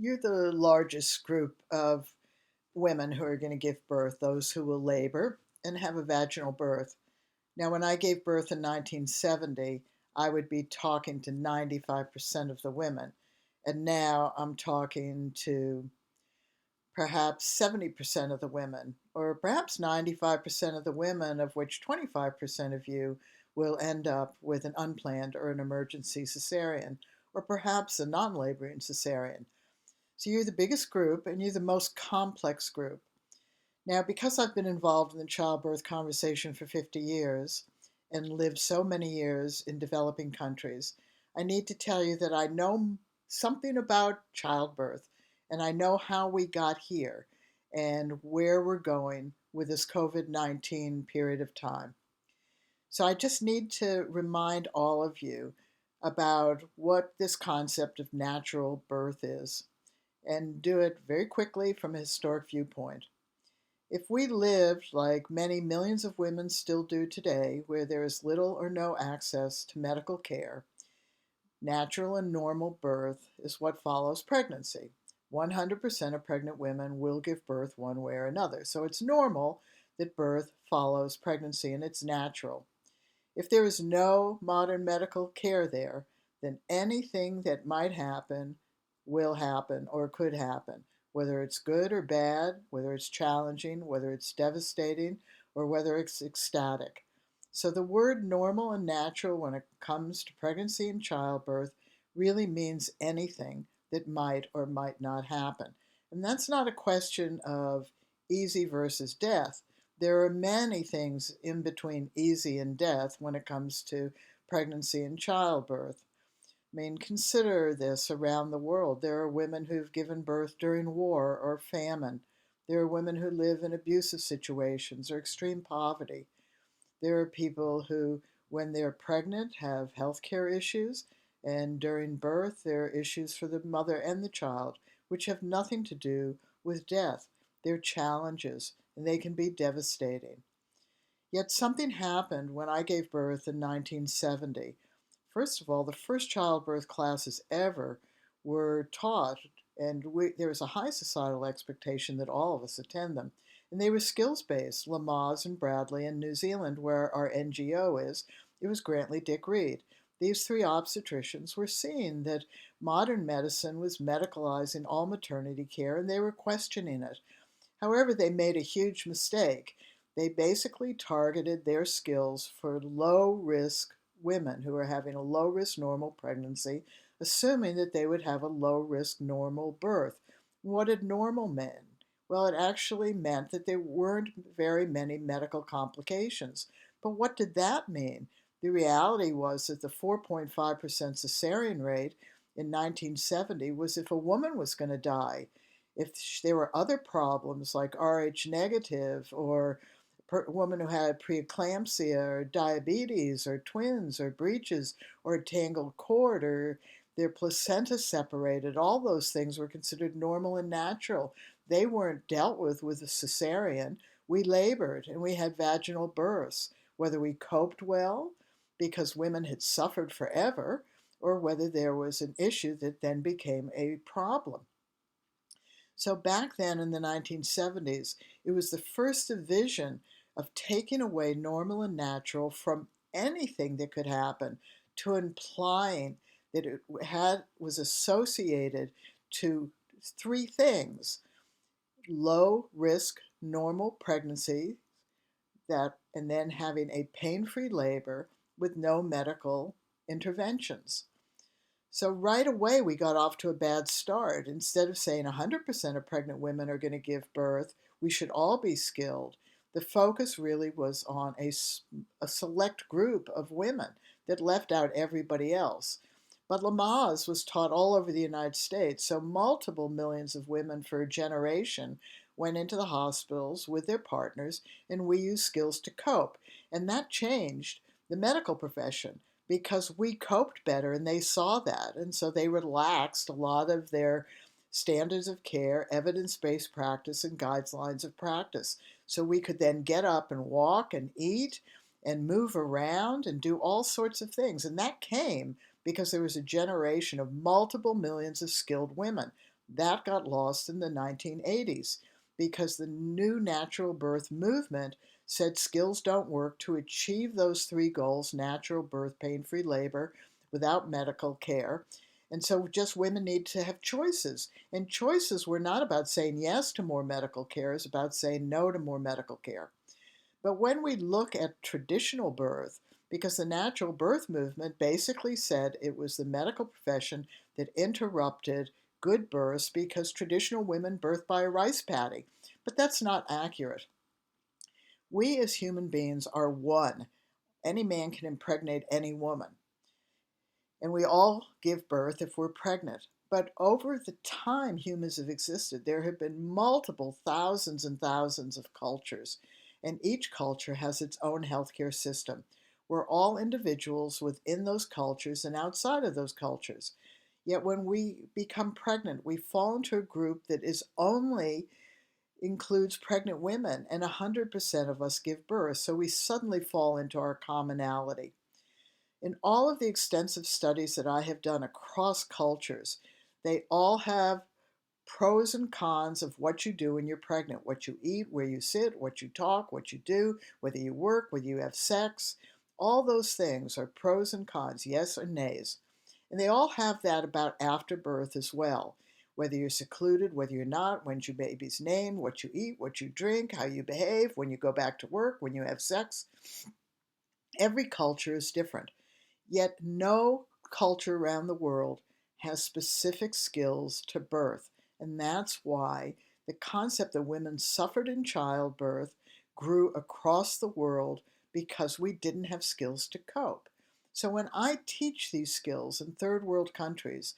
You're the largest group of women who are going to give birth, those who will labor and have a vaginal birth. Now, when I gave birth in 1970, I would be talking to 95% of the women. And now I'm talking to perhaps 70% of the women, or perhaps 95% of the women, of which 25% of you will end up with an unplanned or an emergency cesarean, or perhaps a non laboring cesarean. So you're the biggest group and you're the most complex group. Now, because I've been involved in the childbirth conversation for 50 years and lived so many years in developing countries, I need to tell you that I know something about childbirth and I know how we got here and where we're going with this COVID-19 period of time. So I just need to remind all of you about what this concept of natural birth is and do it very quickly from a historic viewpoint. If we lived like many millions of women still do today, where there is little or no access to medical care, natural and normal birth is what follows pregnancy. 100% of pregnant women will give birth one way or another. So it's normal that birth follows pregnancy and it's natural. If there is no modern medical care there, then anything that might happen will happen or could happen, whether it's good or bad, whether it's challenging, whether it's devastating, or whether it's ecstatic. So the word normal and natural when it comes to pregnancy and childbirth really means anything that might or might not happen. And that's not a question of easy versus death. There are many things in between easy and death when it comes to pregnancy and childbirth. I mean, consider this around the world. There are women who've given birth during war or famine. There are women who live in abusive situations or extreme poverty. There are people who, when they're pregnant, have health care issues, and during birth, there are issues for the mother and the child, which have nothing to do with death. They're challenges, and they can be devastating. Yet something happened when I gave birth in 1970. First of all, the first childbirth classes ever were taught, and there was a high societal expectation that all of us attend them. And they were skills based. Lamaze and Bradley in New Zealand, where our NGO is, it was Grantley Dick Reed. These three obstetricians were seeing that modern medicine was medicalizing all maternity care, and they were questioning it. However, they made a huge mistake. They basically targeted their skills for low risk women who are having a low risk normal pregnancy, assuming that they would have a low risk normal birth. What did normal mean? Well, it actually meant that there weren't very many medical complications. But what did that mean? The reality was that the 4.5% cesarean rate in 1970 was if a woman was going to die. If there were other problems like Rh negative or a woman who had preeclampsia or diabetes or twins or breeches or a tangled cord or their placenta separated, all those things were considered normal and natural. They weren't dealt with a cesarean. We labored and we had vaginal births, whether we coped well because women had suffered forever or whether there was an issue that then became a problem. So back then in the 1970s, it was the first division of taking away normal and natural from anything that could happen to implying that it was associated to three things: low risk normal pregnancy and then having a pain-free labor with no medical interventions. So right away, we got off to a bad start. Instead of saying 100% of pregnant women are going to give birth, we should all be skilled. The focus really was on a select group of women that left out everybody else. But Lamaze was taught all over the United States, so multiple millions of women for a generation went into the hospitals with their partners, and we used skills to cope. And that changed the medical profession because we coped better and they saw that. And so they relaxed a lot of their standards of care, evidence-based practice, and guidelines of practice. So we could then get up and walk and eat and move around and do all sorts of things. And that came because there was a generation of multiple millions of skilled women. That got lost in the 1980s because the new natural birth movement said skills don't work to achieve those three goals: natural birth, pain-free labor without medical care. And so just women need to have choices. And choices were not about saying yes to more medical care, it's about saying no to more medical care. But when we look at traditional birth, because the natural birth movement basically said it was the medical profession that interrupted good births because traditional women birth by a rice paddy. But that's not accurate. We as human beings are one. Any man can impregnate any woman. And we all give birth if we're pregnant. But over the time humans have existed, there have been multiple thousands and thousands of cultures, and each culture has its own healthcare system. We're all individuals within those cultures and outside of those cultures. Yet when we become pregnant, we fall into a group that is only includes pregnant women, and 100% of us give birth, so we suddenly fall into our commonality. In all of the extensive studies that I have done across cultures, they all have pros and cons of what you do when you're pregnant: what you eat, where you sit, what you talk, what you do, whether you work, whether you have sex. All those things are pros and cons, yes or nays. And they all have that about after birth as well. Whether you're secluded, whether you're not, when's your baby's name, what you eat, what you drink, how you behave, when you go back to work, when you have sex. Every culture is different. Yet no culture around the world has specific skills to birth. And that's why the concept that women suffered in childbirth grew across the world, because we didn't have skills to cope. So when I teach these skills in third world countries,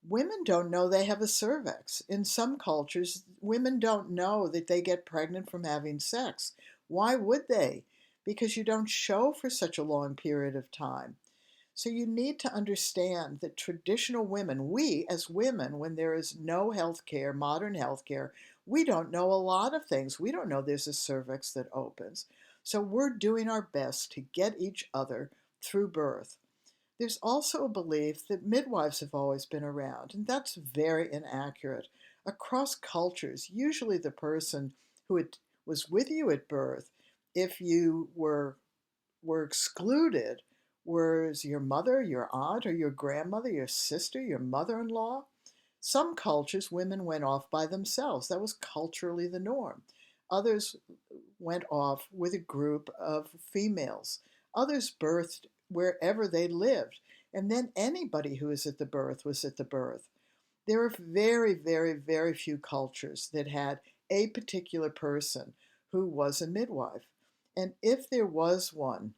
women don't know they have a cervix. In some cultures, women don't know that they get pregnant from having sex. Why would they? Because you don't show for such a long period of time. So you need to understand that traditional women, we as women, when there is no health care, modern health care, we don't know a lot of things. We don't know there's a cervix that opens. So we're doing our best to get each other through birth. There's also a belief that midwives have always been around, and that's very inaccurate. Across cultures, usually the person who was with you at birth, if you were excluded, was your mother, your aunt, or your grandmother, your sister, your mother-in-law. Some cultures, women went off by themselves. That was culturally the norm. Others went off with a group of females. Others birthed wherever they lived. And then anybody who was at the birth was at the birth. There are very, very, very few cultures that had a particular person who was a midwife. And if there was one,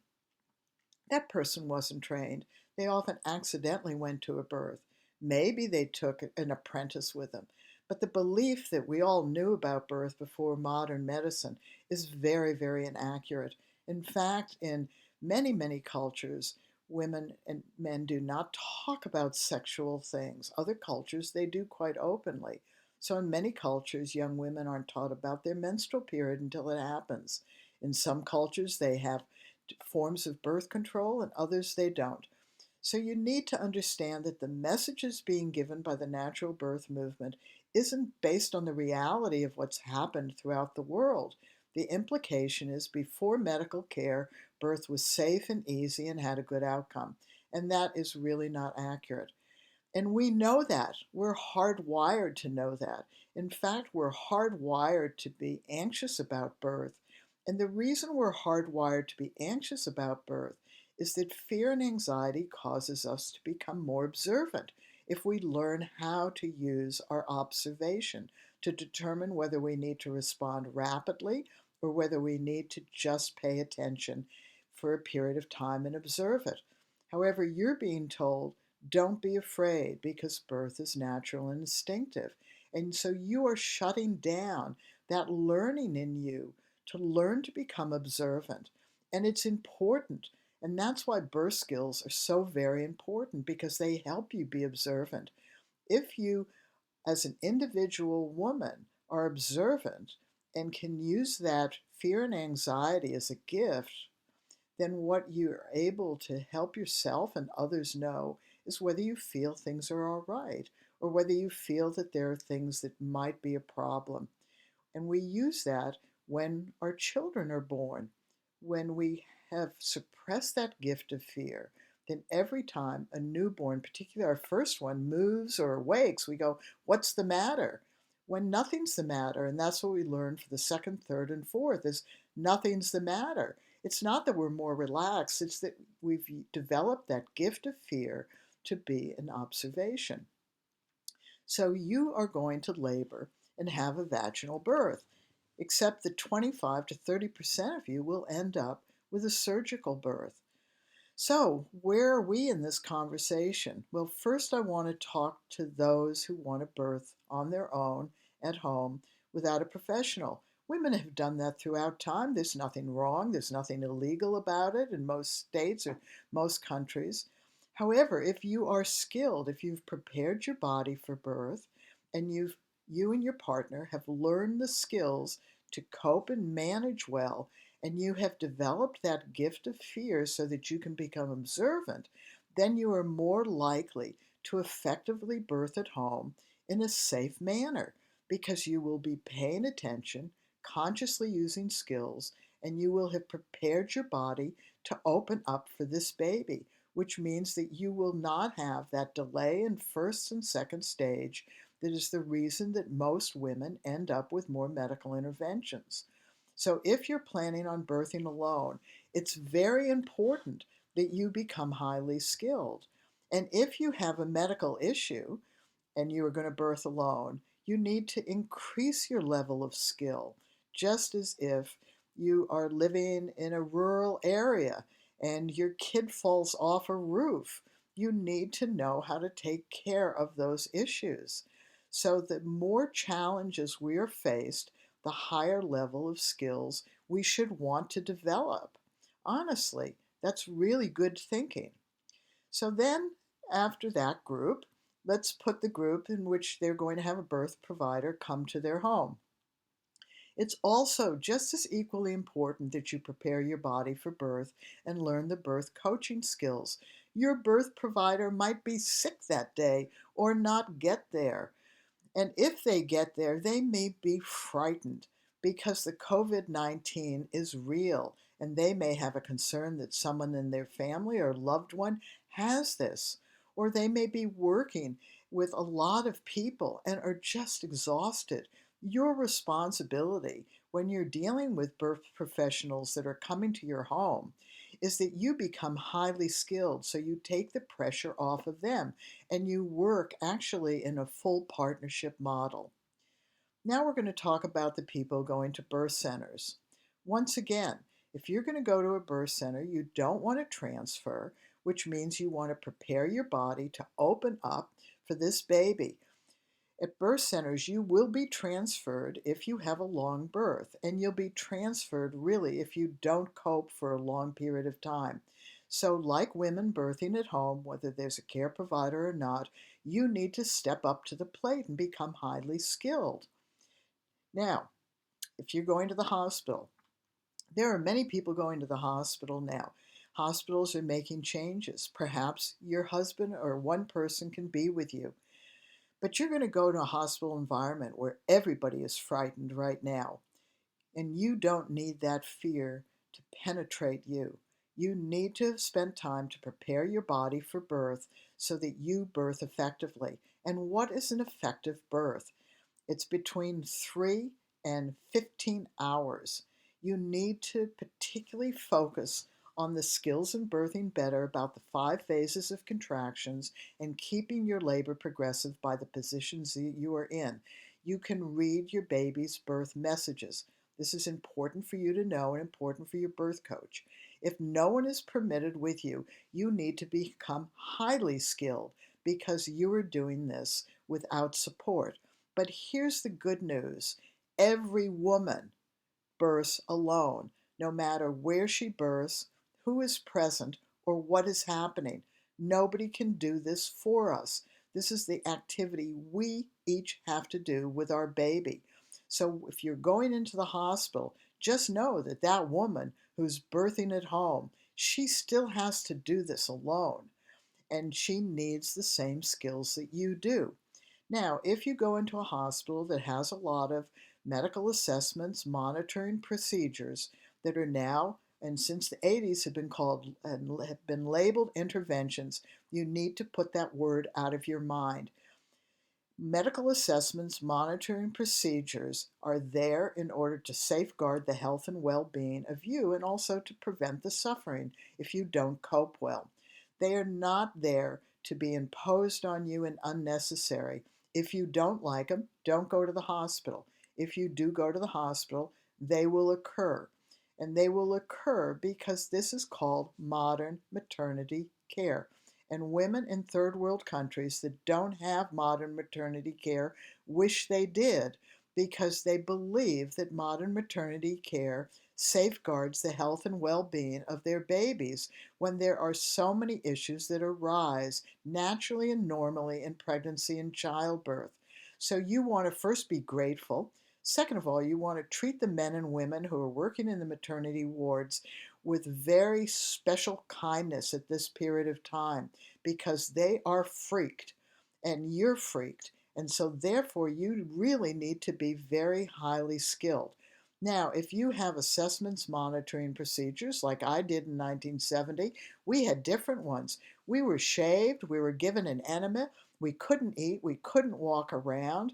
that person wasn't trained. They often accidentally went to a birth. Maybe they took an apprentice with them. But the belief that we all knew about birth before modern medicine is very, very inaccurate. In fact, in many, many cultures, women and men do not talk about sexual things. Other cultures, they do quite openly. So in many cultures, young women aren't taught about their menstrual period until it happens. In some cultures, they have forms of birth control, and others they don't. So you need to understand that the messages being given by the natural birth movement isn't based on the reality of what's happened throughout the world. The implication is before medical care, birth was safe and easy and had a good outcome. And that is really not accurate. And we know that. We're hardwired to know that. In fact, we're hardwired to be anxious about birth. And the reason we're hardwired to be anxious about birth is that fear and anxiety causes us to become more observant if we learn how to use our observation to determine whether we need to respond rapidly or whether we need to just pay attention for a period of time and observe it. However, you're being told, don't be afraid because birth is natural and instinctive. And so you are shutting down that learning in you to learn to become observant. And it's important. And that's why birth skills are so very important, because they help you be observant. If you, as an individual woman, are observant and can use that fear and anxiety as a gift, then what you're able to help yourself and others know is whether you feel things are all right or whether you feel that there are things that might be a problem. And we use that when our children are born. When we have suppressed that gift of fear, then every time a newborn, particularly our first one, moves or awakes, we go, "What's the matter?" When nothing's the matter. And that's what we learn for the second, third, and fourth is nothing's the matter. It's not that we're more relaxed, it's that we've developed that gift of fear to be an observation. So you are going to labor and have a vaginal birth, except that 25 to 30% of you will end up with a surgical birth. So, where are we in this conversation? Well, first, I want to talk to those who want to birth on their own at home without a professional. Women have done that throughout time. There's nothing wrong, there's nothing illegal about it in most states or most countries. However, if you are skilled, if you've prepared your body for birth, and you and your partner have learned the skills to cope and manage well, and you have developed that gift of fear so that you can become observant, then you are more likely to effectively birth at home in a safe manner because you will be paying attention, consciously using skills, and you will have prepared your body to open up for this baby, which means that you will not have that delay in first and second stage that is the reason that most women end up with more medical interventions. So if you're planning on birthing alone, it's very important that you become highly skilled. And if you have a medical issue and you are going to birth alone, you need to increase your level of skill, just as if you are living in a rural area and your kid falls off a roof. You need to know how to take care of those issues. So the more challenges we are faced, the higher level of skills we should want to develop. Honestly, that's really good thinking. So then, after that group, let's put the group in which they're going to have a birth provider come to their home. It's also just as equally important that you prepare your body for birth and learn the birth coaching skills. Your birth provider might be sick that day or not get there. And if they get there, they may be frightened because the COVID-19 is real and they may have a concern that someone in their family or loved one has this. Or they may be working with a lot of people and are just exhausted. Your responsibility when you're dealing with birth professionals that are coming to your home is that you become highly skilled so you take the pressure off of them and you work actually in a full partnership model. Now we're going to talk about the people going to birth centers. Once again, if you're going to go to a birth center, you don't want to transfer, which means you want to prepare your body to open up for this baby. At birth centers, you will be transferred if you have a long birth, and you'll be transferred really if you don't cope for a long period of time. So, like women birthing at home, whether there's a care provider or not, you need to step up to the plate and become highly skilled. Now, if you're going to the hospital, there are many people going to the hospital now. Hospitals are making changes. Perhaps your husband or one person can be with you. But you're going to go to a hospital environment where everybody is frightened right now. And you don't need that fear to penetrate you. You need to have spent time to prepare your body for birth so that you birth effectively. And what is an effective birth? It's between 3 and 15 hours. You need to particularly focus on the skills in birthing better about the 5 phases of contractions and keeping your labor progressive by the positions that you are in. You can read your baby's birth messages. This is important for you to know and important for your birth coach. If no one is permitted with you, you need to become highly skilled because you are doing this without support. But here's the good news. Every woman births alone, no matter where she births, who is present, or what is happening. Nobody can do this for us. This is the activity we each have to do with our baby. So if you're going into the hospital, just know that that woman who's birthing at home, she still has to do this alone. and she needs the same skills that you do. Now, if you go into a hospital that has a lot of medical assessments, monitoring procedures that are now and since the 80s have been called and have been labeled interventions, you need to put that word out of your mind. Medical assessments, monitoring procedures are there in order to safeguard the health and well-being of you and also to prevent the suffering if you don't cope well. They are not there to be imposed on you and unnecessary. If you don't like them, don't go to the hospital. If you do go to the hospital, they will occur. And they will occur because this is called modern maternity care. And women in third world countries that don't have modern maternity care wish they did because they believe that modern maternity care safeguards the health and well-being of their babies when there are so many issues that arise naturally and normally in pregnancy and childbirth. So you want to first be grateful. Second of all, you want to treat the men and women who are working in the maternity wards with very special kindness at this period of time because they are freaked and you're freaked. And so therefore you really need to be very highly skilled. Now, if you have assessments monitoring procedures like I did in 1970, we had different ones. We were shaved, we were given an enema, we couldn't eat, we couldn't walk around.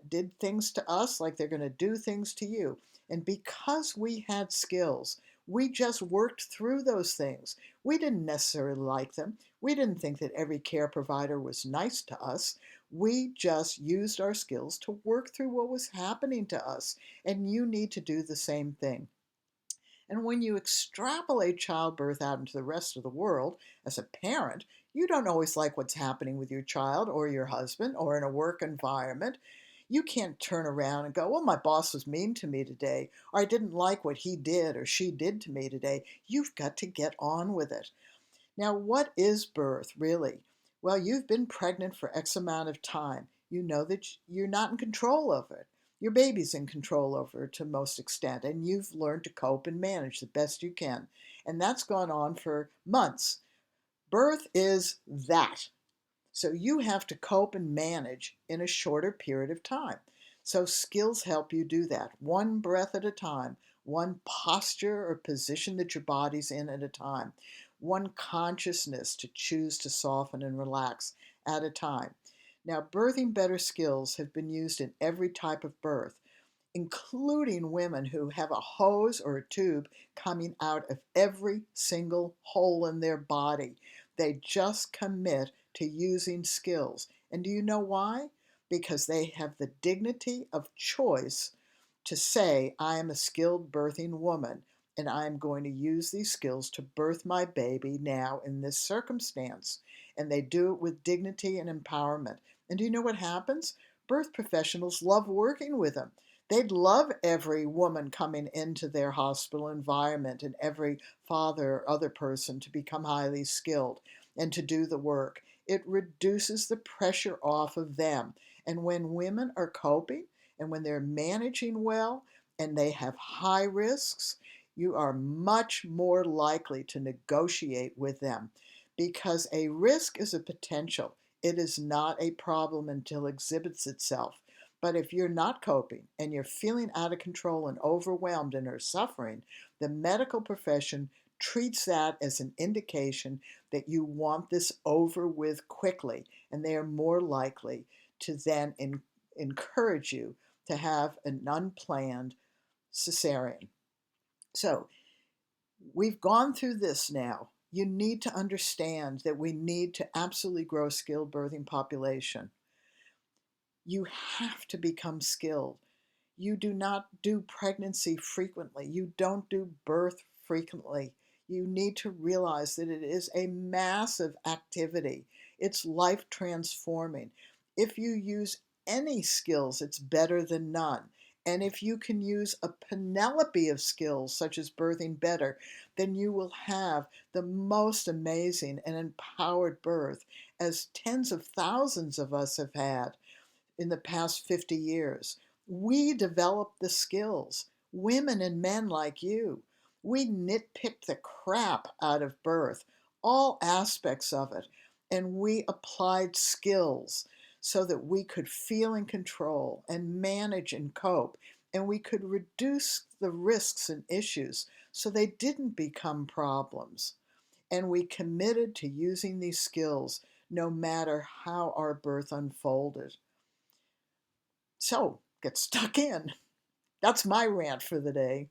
Did things to us like they're going to do things to you. And because we had skills, we just worked through those things. We didn't necessarily like them. We didn't think that every care provider was nice to us. We just used our skills to work through what was happening to us. And you need to do the same thing. And when you extrapolate childbirth out into the rest of the world, as a parent, you don't always like what's happening with your child or your husband or in a work environment. You can't turn around and go, well, my boss was mean to me today, or I didn't like what he did or she did to me today. You've got to get on with it. Now, what is birth, really? Well, you've been pregnant for X amount of time. You know that you're not in control of it. Your baby's in control over it to most extent, and you've learned to cope and manage the best you can. And that's gone on for months. Birth is that. So you have to cope and manage in a shorter period of time. So skills help you do that, one breath at a time, one posture or position that your body's in at a time, one consciousness to choose to soften and relax at a time. Now, birthing better skills have been used in every type of birth, including women who have a hose or a tube coming out of every single hole in their body. They just commit to using skills. And do you know why? Because they have the dignity of choice to say, I am a skilled birthing woman, and I'm going to use these skills to birth my baby now in this circumstance. And they do it with dignity and empowerment. And do you know what happens? Birth professionals love working with them. They'd love every woman coming into their hospital environment and every father or other person to become highly skilled and to do the work. It reduces the pressure off of them. And when women are coping and when they're managing well and they have high risks, you are much more likely to negotiate with them because a risk is a potential. It is not a problem until it exhibits itself. But if you're not coping and you're feeling out of control and overwhelmed and are suffering, the medical profession treats that as an indication that you want this over with quickly, and they are more likely to then encourage you to have an unplanned cesarean. So we've gone through this now. You need to understand that we need to absolutely grow a skilled birthing population. You have to become skilled. You do not do pregnancy frequently. You don't do birth frequently. You need to realize that it is a massive activity. It's life transforming. If you use any skills, it's better than none. And if you can use a panoply of skills, such as birthing better, then you will have the most amazing and empowered birth, as tens of thousands of us have had in the past 50 years. We developed the skills, women and men like you. We nitpicked the crap out of birth all aspects of it. And we applied skills so that we could feel in control and manage and cope. And we could reduce the risks and issues so they didn't become problems. And we committed to using these skills no matter how our birth unfolded. So get stuck in. That's my rant for the day.